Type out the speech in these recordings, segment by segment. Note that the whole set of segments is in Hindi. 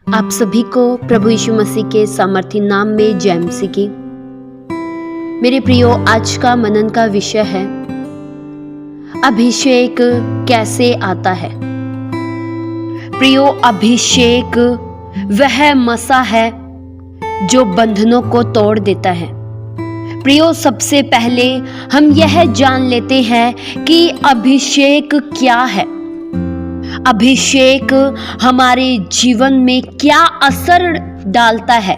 आप सभी को प्रभु यीशु मसीह के सामर्थी नाम में जय मसीह की। मेरे प्रियो, आज का मनन का विषय है अभिषेक कैसे आता है। प्रियो, अभिषेक वह मसा है जो बंधनों को तोड़ देता है। प्रियो, सबसे पहले हम यह जान लेते हैं कि अभिषेक क्या है। अभिषेक हमारे जीवन में क्या असर डालता है।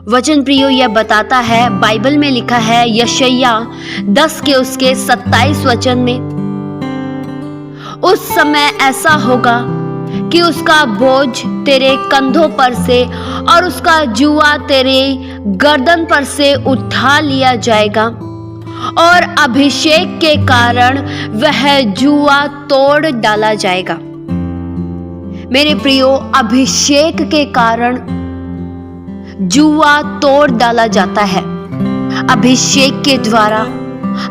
वचन प्रियो यह बताता है, बाइबल में लिखा है यशायाह 10 के उसके 27 वचन में, उस समय ऐसा होगा कि उसका बोझ तेरे कंधों पर से और उसका जुआ तेरे गर्दन पर से उठा लिया जाएगा और अभिषेक के कारण वह जुआ तोड़ डाला जाएगा। मेरे प्रियो, अभिषेक के कारण जुआ तोड़ डाला जाता है। अभिषेक के द्वारा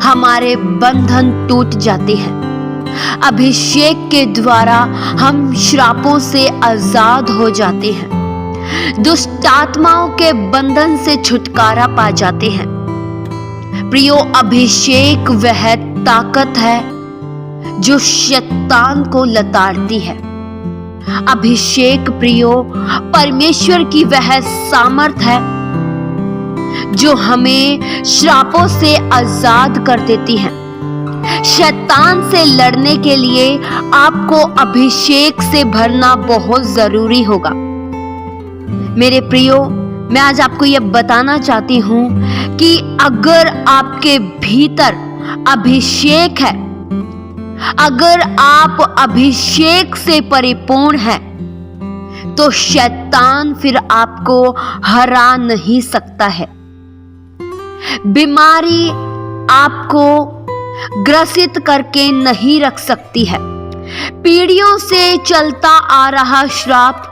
हमारे बंधन टूट जाते हैं। अभिषेक के द्वारा हम श्रापों से आजाद हो जाते हैं। दुष्ट आत्माओं के बंधन से छुटकारा पा जाते हैं। प्रियो, अभिषेक वह ताकत है जो शैतान को लताड़ती है। अभिषेक प्रियो परमेश्वर की वह सामर्थ है जो हमें श्रापों से आजाद कर देती है। शैतान से लड़ने के लिए आपको अभिषेक से भरना बहुत जरूरी होगा। मेरे प्रियो, मैं आज आपको यह बताना चाहती हूं कि अगर आपके भीतर अभिषेक है, अगर आप अभिषेक से परिपूर्ण हैं, तो शैतान फिर आपको हरा नहीं सकता है। बीमारी आपको ग्रसित करके नहीं रख सकती है। पीढ़ियों से चलता आ रहा श्राप,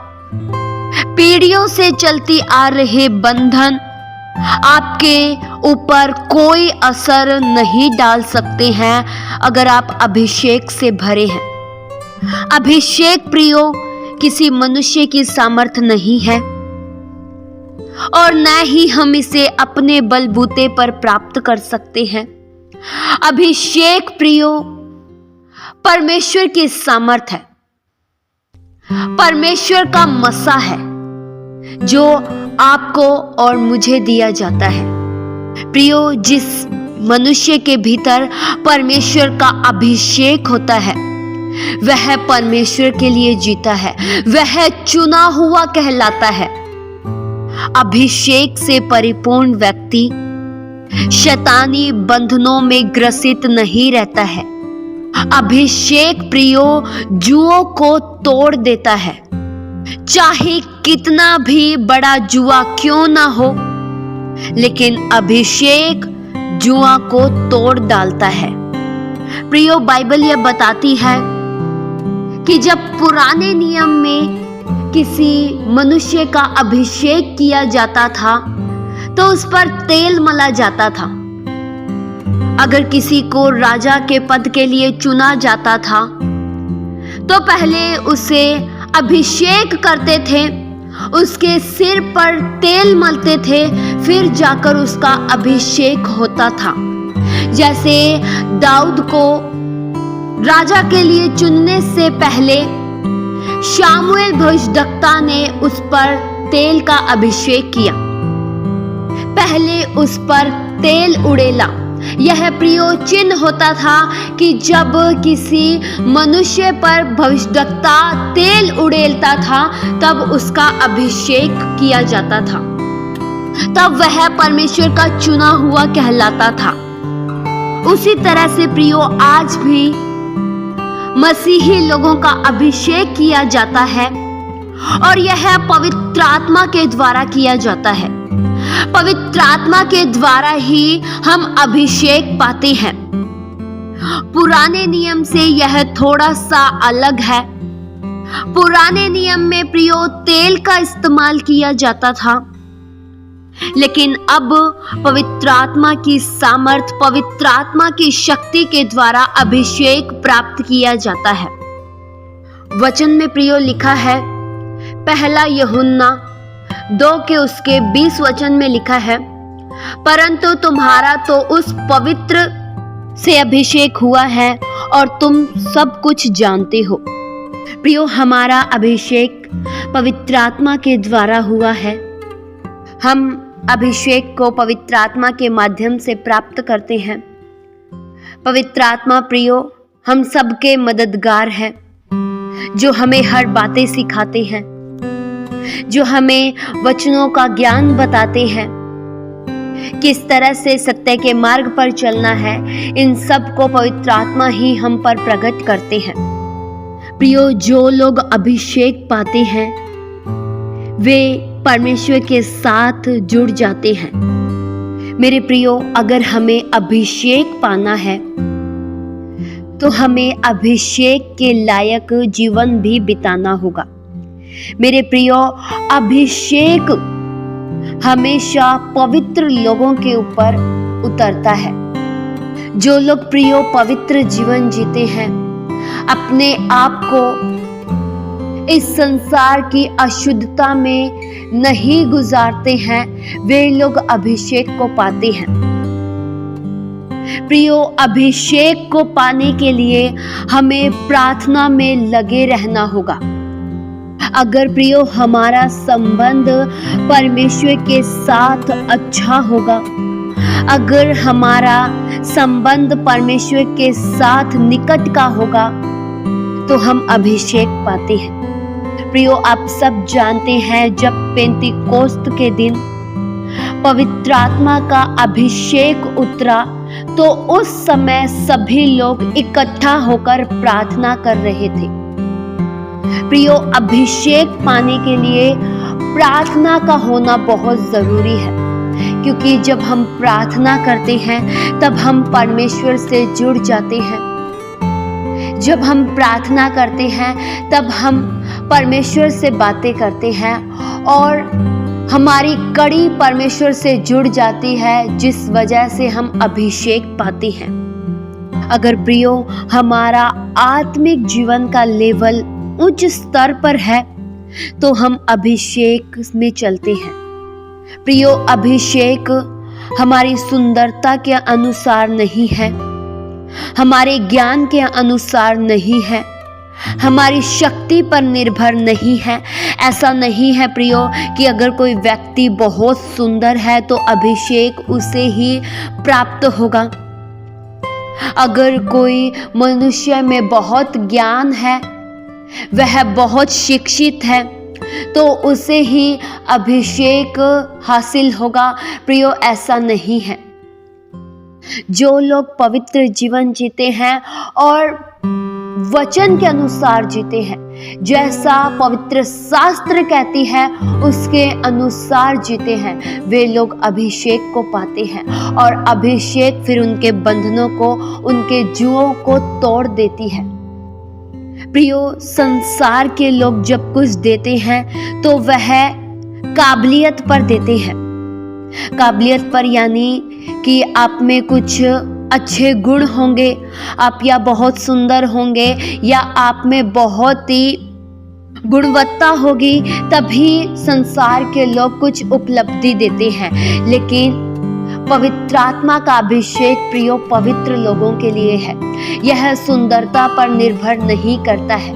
पीढ़ियों से चलती आ रहे बंधन आपके ऊपर कोई असर नहीं डाल सकते हैं अगर आप अभिषेक से भरे हैं। अभिषेक प्रियो किसी मनुष्य की सामर्थ नहीं है और न ही हम इसे अपने बलबूते पर प्राप्त कर सकते हैं। अभिषेक प्रियो परमेश्वर की सामर्थ है, परमेश्वर का मसा है जो आपको और मुझे दिया जाता है। प्रियो, जिस मनुष्य के भीतर परमेश्वर का अभिषेक होता है वह परमेश्वर के लिए जीता है, वह चुना हुआ कहलाता है। अभिषेक से परिपूर्ण व्यक्ति शैतानी बंधनों में ग्रसित नहीं रहता है। अभिषेक प्रियो जुओं को तोड़ देता है, चाहे कितना भी बड़ा जुआ क्यों ना हो, लेकिन अभिषेक जुआ को तोड़ डालता है। प्रियो, बाइबल यह बताती है कि जब पुराने नियम में किसी मनुष्य का अभिषेक किया जाता था तो उस पर तेल मला जाता था। अगर किसी को राजा के पद के लिए चुना जाता था तो पहले उसे अभिषेक करते थे, उसके सिर पर तेल मलते थे, फिर जाकर उसका अभिषेक होता था। जैसे दाऊद को राजा के लिए चुनने से पहले शामुएल भविष्यद्वक्ता ने उस पर तेल का अभिषेक किया, पहले उस पर तेल उड़ेला। यह प्रियो चिन्ह होता था कि जब किसी मनुष्य पर भविष्यद्वक्ता तेल उड़ेलता था तब उसका अभिषेक किया जाता था, तब वह परमेश्वर का चुना हुआ कहलाता था। उसी तरह से प्रियो आज भी मसीही लोगों का अभिषेक किया जाता है और यह पवित्र आत्मा के द्वारा किया जाता है। पवित्र आत्मा के द्वारा ही हम अभिषेक पाते हैं। पुराने नियम से यह थोड़ा सा अलग है। पुराने नियम में प्रियो तेल का इस्तेमाल किया जाता था, लेकिन अब पवित्र आत्मा की सामर्थ, पवित्र आत्मा की शक्ति के द्वारा अभिषेक प्राप्त किया जाता है। वचन में प्रियो लिखा है, पहला यूहन्ना 2 के उसके 20 वचन में लिखा है, परंतु तुम्हारा तो उस पवित्र से अभिषेक हुआ है और तुम सब कुछ जानते हो। प्रियो, हमारा अभिषेक पवित्र आत्मा के द्वारा हुआ है। हम अभिषेक को पवित्र आत्मा के माध्यम से प्राप्त करते हैं। पवित्र आत्मा प्रियो हम सबके मददगार है, जो हमें हर बातें सिखाते हैं, जो हमें वचनों का ज्ञान बताते हैं, किस तरह से सत्य के मार्ग पर चलना है। इन सब को पवित्र आत्मा ही हम पर प्रकट करते हैं। प्रियो, जो लोग अभिषेक पाते हैं वे परमेश्वर के साथ जुड़ जाते हैं। मेरे प्रियो, अगर हमें अभिषेक पाना है तो हमें अभिषेक के लायक जीवन भी बिताना होगा। मेरे प्रियो, अभिषेक हमेशा पवित्र लोगों के ऊपर उतरता है। जो लोग प्रियो पवित्र जीवन जीते हैं, अपने आप को इस संसार की अशुद्धता में नहीं गुजारते हैं, वे लोग अभिषेक को पाते हैं। प्रियो, अभिषेक को पाने के लिए हमें प्रार्थना में लगे रहना होगा। अगर प्रियो हमारा संबंध परमेश्वर के साथ अच्छा होगा, अगर हमारा संबंध परमेश्वर के साथ निकट का होगा, तो हम अभिषेक पाते हैं। प्रियो, आप सब जानते हैं, जब पेंतीकोस्त के दिन पवित्र आत्मा का अभिषेक उतरा तो उस समय सभी लोग इकट्ठा होकर प्रार्थना कर रहे थे। प्रियो, अभिषेक पाने के लिए प्रार्थना का होना बहुत जरूरी है, क्योंकि जब हम प्रार्थना करते हैं तब हम परमेश्वर से जुड़ जाते हैं। जब हम प्रार्थना करते हैं तब हम परमेश्वर से बातें करते हैं और हमारी कड़ी परमेश्वर से जुड़ जाती है, जिस वजह से हम अभिषेक पाते हैं। अगर प्रियो हमारा आत्मिक जीवन का लेवल उच्च स्तर पर है तो हम अभिषेक में चलते हैं। प्रियो, अभिषेक हमारी सुंदरता के अनुसार नहीं है, हमारे ज्ञान के अनुसार नहीं है, हमारी शक्ति पर निर्भर नहीं है। ऐसा नहीं है प्रियो कि अगर कोई व्यक्ति बहुत सुंदर है तो अभिषेक उसे ही प्राप्त होगा। अगर कोई मनुष्य में बहुत ज्ञान है, वह बहुत शिक्षित है, तो उसे ही अभिषेक हासिल होगा। प्रियो, ऐसा नहीं है। जो लोग पवित्र जीवन जीते हैं और वचन के अनुसार जीते हैं, जैसा पवित्र शास्त्र कहती है उसके अनुसार जीते हैं, वे लोग अभिषेक को पाते हैं और अभिषेक फिर उनके बंधनों को, उनके जुओं को तोड़ देती है। प्रियो, संसार के लोग जब कुछ देते हैं तो वह काबिलियत पर देते हैं। काबिलियत पर यानी कि आप में कुछ अच्छे गुण होंगे, आप या बहुत सुंदर होंगे या आप में बहुत ही गुणवत्ता होगी, तभी संसार के लोग कुछ उपलब्धि देते हैं। लेकिन पवित्र आत्मा का अभिषेक प्रियो पवित्र लोगों के लिए है। यह सुंदरता पर निर्भर नहीं करता है,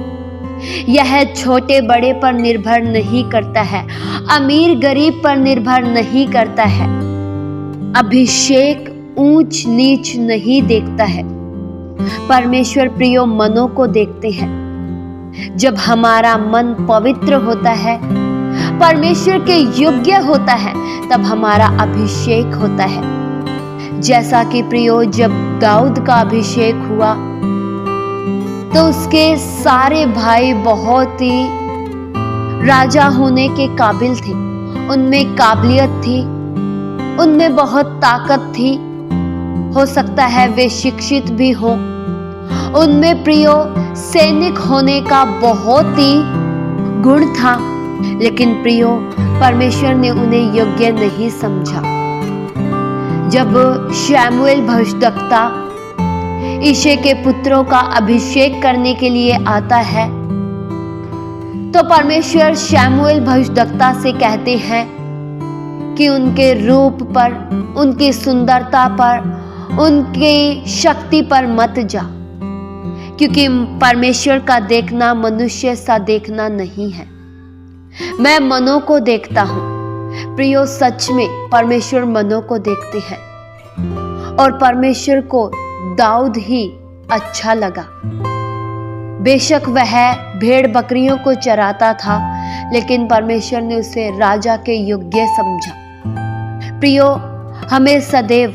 यह छोटे बड़े पर निर्भर नहीं करता है, अमीर गरीब पर निर्भर नहीं करता है। अभिषेक ऊंच नीच नहीं देखता है। परमेश्वर प्रियो मनों को देखते हैं। जब हमारा मन पवित्र होता है, परमेश्वर के योग्य होता है, तब हमारा अभिषेक होता है। जैसा कि प्रियो जब दाऊद का अभिषेक हुआ तो उसके सारे भाई बहुत ही राजा होने के काबिल थे, उनमें काबिलियत थी, उनमें बहुत ताकत थी, हो सकता है वे शिक्षित भी हो, उनमें प्रियो सैनिक होने का बहुत ही गुण था, लेकिन प्रियो परमेश्वर ने उन्हें योग्य नहीं समझा। जब शमूएल भविष्यद्वक्ता यिशै के पुत्रों का अभिषेक करने के लिए आता है तो परमेश्वर शमूएल भविष्यद्वक्ता से कहते हैं कि उनके रूप पर, उनकी सुंदरता पर, उनकी शक्ति पर मत जा, क्योंकि परमेश्वर का देखना मनुष्य सा देखना नहीं है। मैं मनों को देखता हूं। प्रियो, सच में परमेश्वर मनों को देखते हैं और परमेश्वर को दाऊद ही अच्छा लगा। बेशक वह भेड़ बकरियों को चराता था, लेकिन परमेश्वर ने उसे राजा के योग्य समझा। प्रियो, हमें सदैव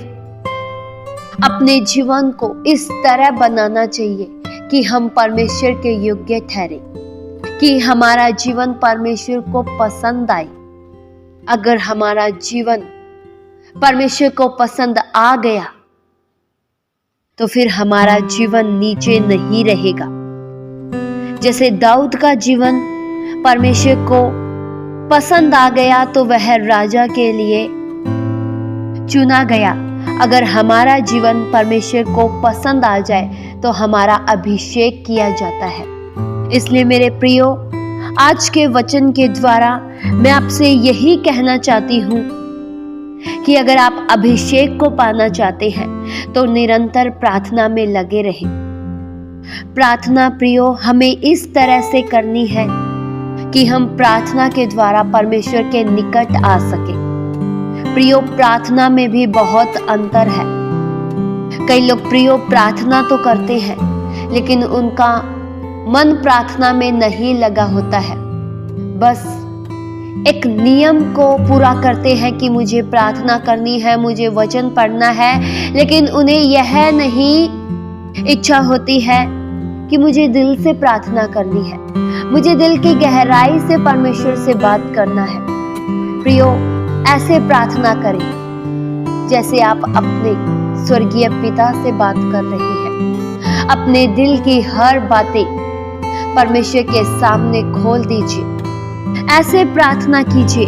अपने जीवन को इस तरह बनाना चाहिए कि हम परमेश्वर के योग्य ठहरे, कि हमारा जीवन परमेश्वर को पसंद आए। अगर हमारा जीवन परमेश्वर को पसंद आ गया तो फिर हमारा जीवन नीचे नहीं रहेगा। जैसे दाऊद का जीवन परमेश्वर को पसंद आ गया तो वह राजा के लिए चुना गया। अगर हमारा जीवन परमेश्वर को पसंद आ जाए तो हमारा अभिषेक किया जाता है। इसलिए मेरे प्रियो, आज के वचन के द्वारा मैं आपसे यही कहना चाहती हूँ कि अगर आप अभिषेक को पाना चाहते हैं तो निरंतर प्रार्थना में लगे रहें। प्रार्थना प्रियो हमें इस तरह से करनी है कि हम प्रार्थना के द्वारा परमेश्वर के निकट आ सके। प्रियो, प्रार्थना में भी बहुत अंतर है। कई लोग प्रियो प्रार्थना तो करते हैं, लेकिन उनका मन प्रार्थना में नहीं लगा होता है। बस एक नियम को पूरा करते हैं कि मुझे प्रार्थना करनी है, मुझे वचन पढ़ना है, लेकिन उन्हें यह नहीं इच्छा होती है कि मुझे दिल से प्रार्थना करनी है, मुझे दिल की गहराई से परमेश्वर से बात करना है। प्रियो, ऐसे प्रार्थना करें जैसे आप अपने स्वर्गीय पिता से बात कर रहे हैं। अपने दिल की हर बातें परमेश्वर के सामने खोल दीजिए। ऐसे प्रार्थना कीजिए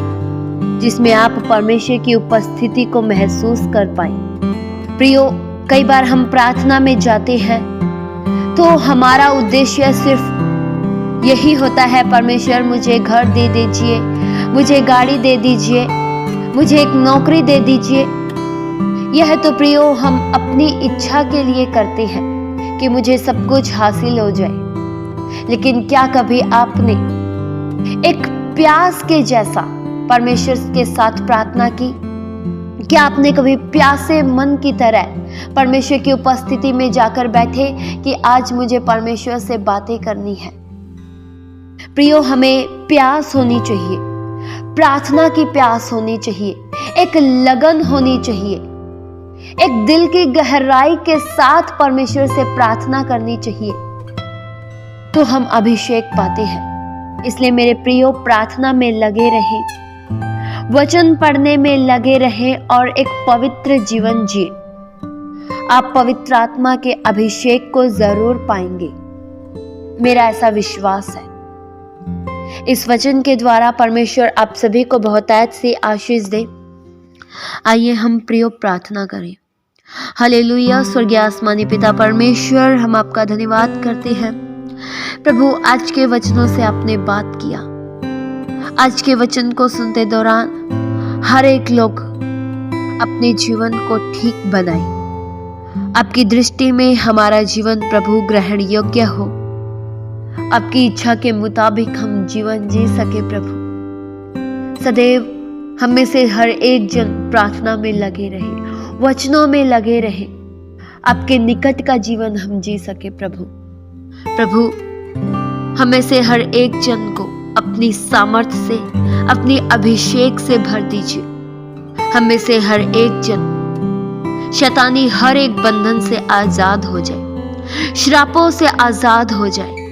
जिसमें आप परमेश्वर की उपस्थिति को महसूस कर पाएं। प्रियो, कई बार हम प्रार्थना में जाते हैं तो हमारा उद्देश्य सिर्फ यही होता है, परमेश्वर मुझे घर दे दीजिए, मुझे गाड़ी दे दीजिए, मुझे एक नौकरी दे दीजिए। यह तो प्रियो हम अपनी इच्छा के लिए करते हैं कि मुझे सब कुछ हासिल हो जाए। लेकिन क्या कभी आपने एक प्यास के जैसा परमेश्वर के साथ प्रार्थना की? क्या आपने कभी प्यासे मन की तरह परमेश्वर की उपस्थिति में जाकर बैठे कि आज मुझे परमेश्वर से बातें करनी है? प्रियो, हमें प्यास होनी चाहिए, प्रार्थना की प्यास होनी चाहिए, एक लगन होनी चाहिए, एक दिल की गहराई के साथ परमेश्वर से प्रार्थना करनी चाहिए, तो हम अभिषेक पाते हैं। इसलिए मेरे प्रियो, प्रार्थना में लगे रहें, वचन पढ़ने में लगे रहें और एक पवित्र जीवन जिए। आप पवित्र आत्मा के अभिषेक को जरूर पाएंगे, मेरा ऐसा विश्वास है। इस वचन के द्वारा परमेश्वर आप सभी को बहुतायत से आशीष दे। आइए हम प्रियो प्रार्थना करें। हालेलुया। स्वर्गीय आसमानी पिता परमेश्वर, हम आपका धन्यवाद करते हैं प्रभु। आज के वचनों से आपने बात किया। आज के वचन को सुनते दौरान हर एक लोग अपने जीवन को ठीक बनाए। आपकी दृष्टि में हमारा जीवन प्रभु ग्रहण योग्य हो, आपकी इच्छा के मुताबिक हम जीवन जी सके। प्रभु सदैव हम में से हर एक जन प्रार्थना में लगे रहे, वचनों में लगे रहे, आपके निकट का जीवन हम जी सके। प्रभु हम में से हर एक जन को अपनी सामर्थ्य से, अपनी अभिषेक से भर दीजिए। हम में से हर एक जन शैतानी हर एक बंधन से आजाद हो जाए, श्रापों से आजाद हो जाए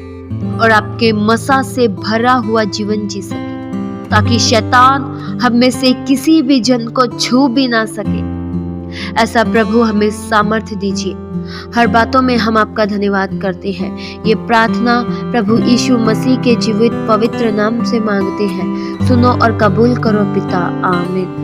और आपके मसा से भरा हुआ जीवन जी सके, ताकि शैतान हम में से किसी भी जन को छू भी ना सके। ऐसा प्रभु हमें सामर्थ्य दीजिए। हर बातों में हम आपका धन्यवाद करते हैं। ये प्रार्थना प्रभु यीशु मसीह के जीवित पवित्र नाम से मांगते हैं। सुनो और कबूल करो पिता। आमीन।